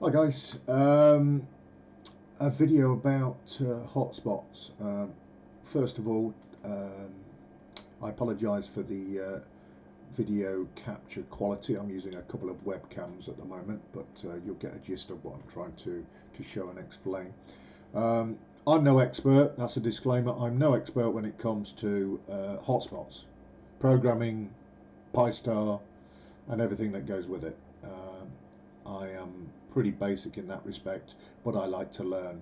Hi guys, a video about hotspots. First of all, I apologise for the video capture quality. I'm using a couple of webcams at the moment, but you'll get a gist of what I'm trying to show and explain. I'm no expert, that's a disclaimer. I'm no expert when it comes to hotspots, programming, PyStar, and everything that goes with it. I am pretty basic in that respect, but I like to learn,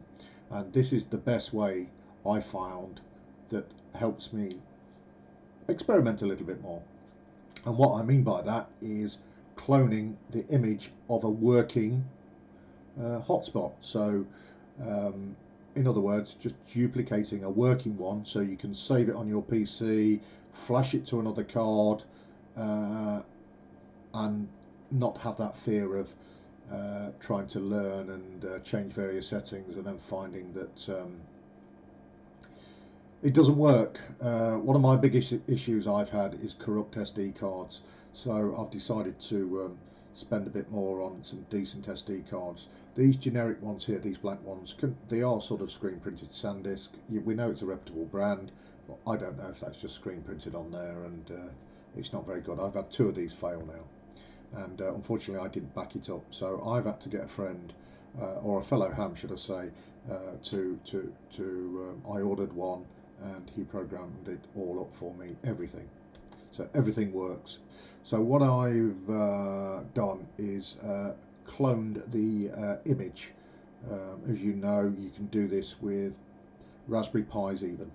and this is the best way I found that helps me experiment a little bit more. And what I mean by that is cloning the image of a working hotspot. So in other words, just duplicating a working one so you can save it on your PC, flash it to another card, and not have that fear of trying to learn and change various settings and then finding that it doesn't work. One of my biggest issues I've had is corrupt SD cards, so I've decided to spend a bit more on some decent SD cards. These generic ones here, these black ones, they are sort of screen printed SanDisk. We know it's a reputable brand, but I don't know if that's just screen printed on there, and it's not very good. I've had two of these fail now, and unfortunately I didn't back it up, so I've had to get a friend or a fellow ham, should I say, I ordered one and he programmed it all up for me, everything. So everything works. So what I've done is cloned the image. As you know, you can do this with Raspberry Pis even.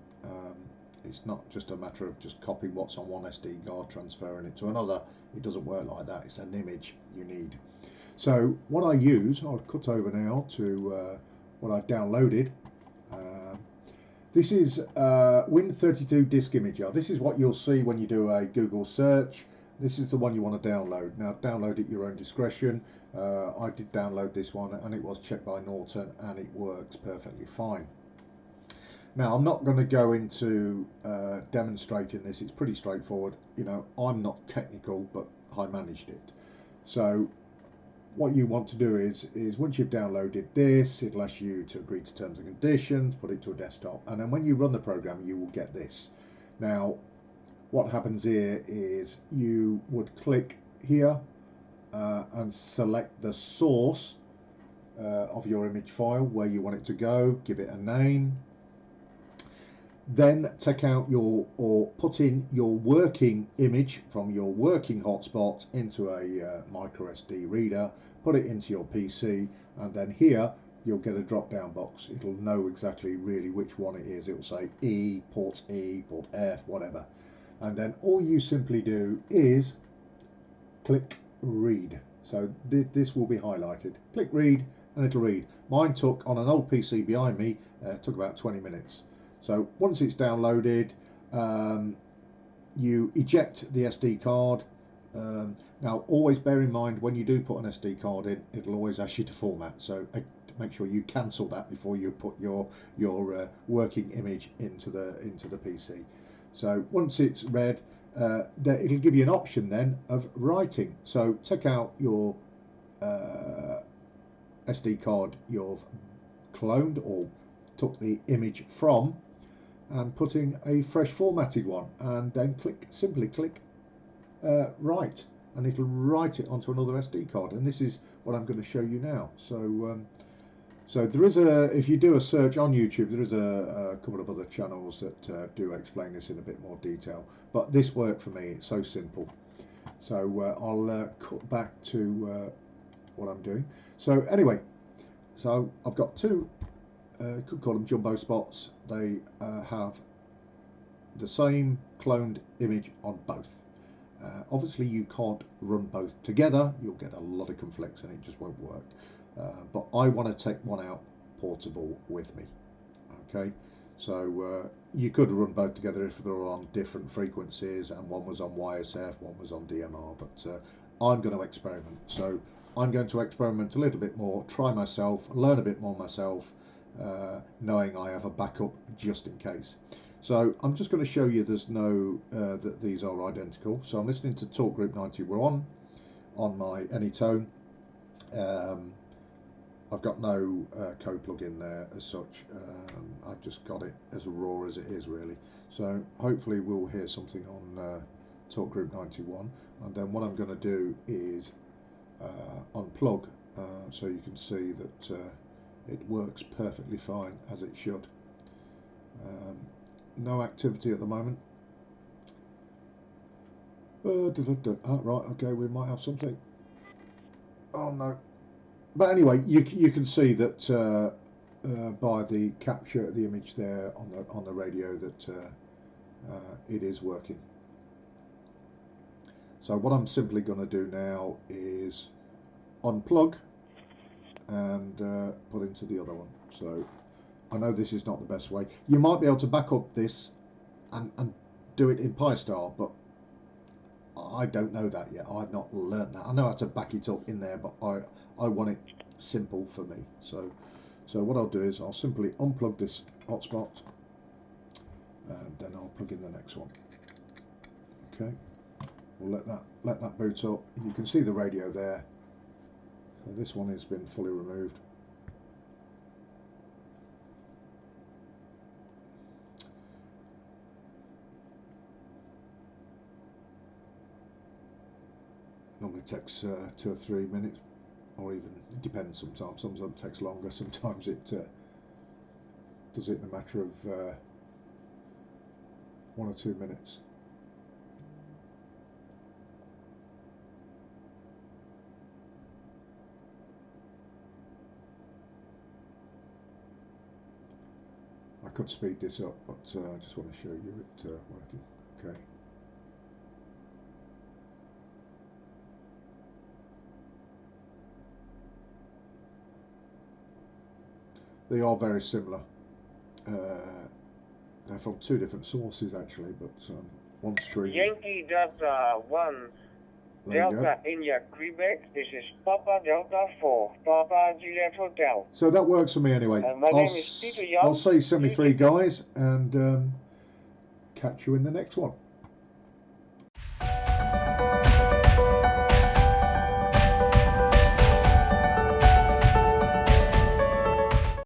It's not just a matter of just copying what's on one SD card, transferring it to another. It doesn't work like that. It's an image you need. So what I use, I'll cut over now to what I downloaded. This is Win32 Disk Imager. This is what you'll see when you do a Google search. This is the one you want to download. Now download at your own discretion. I did download this one and it was checked by Norton and it works perfectly fine. Now I'm not going to go into demonstrating this. It's pretty straightforward. You know, I'm not technical, but I managed it. So what you want to do is once you've downloaded this, it'll ask you to agree to terms and conditions, put it to a desktop, and then when you run the program you will get this. Now what happens here is you would click here and select the source of your image file, where you want it to go, give it a name, then take out your, or put in your working image from your working hotspot into a micro SD reader, put it into your PC, and then here you'll get a drop down box. It'll know exactly really which one it is. It will say port F, whatever, and then all you simply do is click read. So this will be highlighted. Click read and it'll read. Mine took, on an old PC behind me, took about 20 minutes. So once it's downloaded, you eject the SD card. Now always bear in mind, when you do put an SD card in, it'll always ask you to format, so make sure you cancel that before you put your working image into the PC. So once it's read, it'll give you an option then of writing. So take out your SD card you've cloned or took the image from, and putting a fresh formatted one, and then simply click write, and it'll write it onto another SD card. And this is what I'm going to show you now. So so there is if you do a search on YouTube, there is a couple of other channels that do explain this in a bit more detail, but this worked for me. It's so simple. So I'll cut back to what I'm doing. So anyway, so I've got two, could call them jumbo spots. They have the same cloned image on both. Obviously you can't run both together, you'll get a lot of conflicts and it just won't work. But I want to take one out portable with me. Okay, so you could run both together if they're on different frequencies, and one was on YSF, one was on DMR, but I'm going to experiment. So I'm going to experiment a little bit more, try myself, learn a bit more myself, knowing I have a backup just in case. So I'm just going to show you there's no that these are identical. So I'm listening to Talk Group 91 on my Anytone, I've got no code plug in there as such. I've just got it as raw as it is, really. So hopefully we'll hear something on Talk Group 91, and then what I'm going to do is unplug so you can see that it works perfectly fine as it should. No activity at the moment. Right, okay, we might have something. Oh no. But anyway, you can see that by the capture of the image there on the radio that it is working. So what I'm simply going to do now is unplug and put into the other one. So I know this is not the best way. You might be able to back up this and do it in Pi style, but I don't know that yet. I've not learnt that. I know how to back it up in there, but I want it simple for me. So what I'll do is I'll simply unplug this hotspot and then I'll plug in the next one. Okay, we'll let that boot up. You can see the radio there. So this one has been fully removed. Normally takes 2 or 3 minutes, or even, it depends sometimes. Sometimes it takes longer, sometimes it does it in a matter of 1 or 2 minutes. I could speed this up, but I just want to show you it working. Okay. They are very similar. They're from 2 different sources actually, but one stream. Yankee Delta 1, Delta India Quebec. This is Papa Delta 4, Papa Juliet Hotel. So that works for me anyway. My name is Peter Jan. I'll say 73 guys, and catch you in the next one.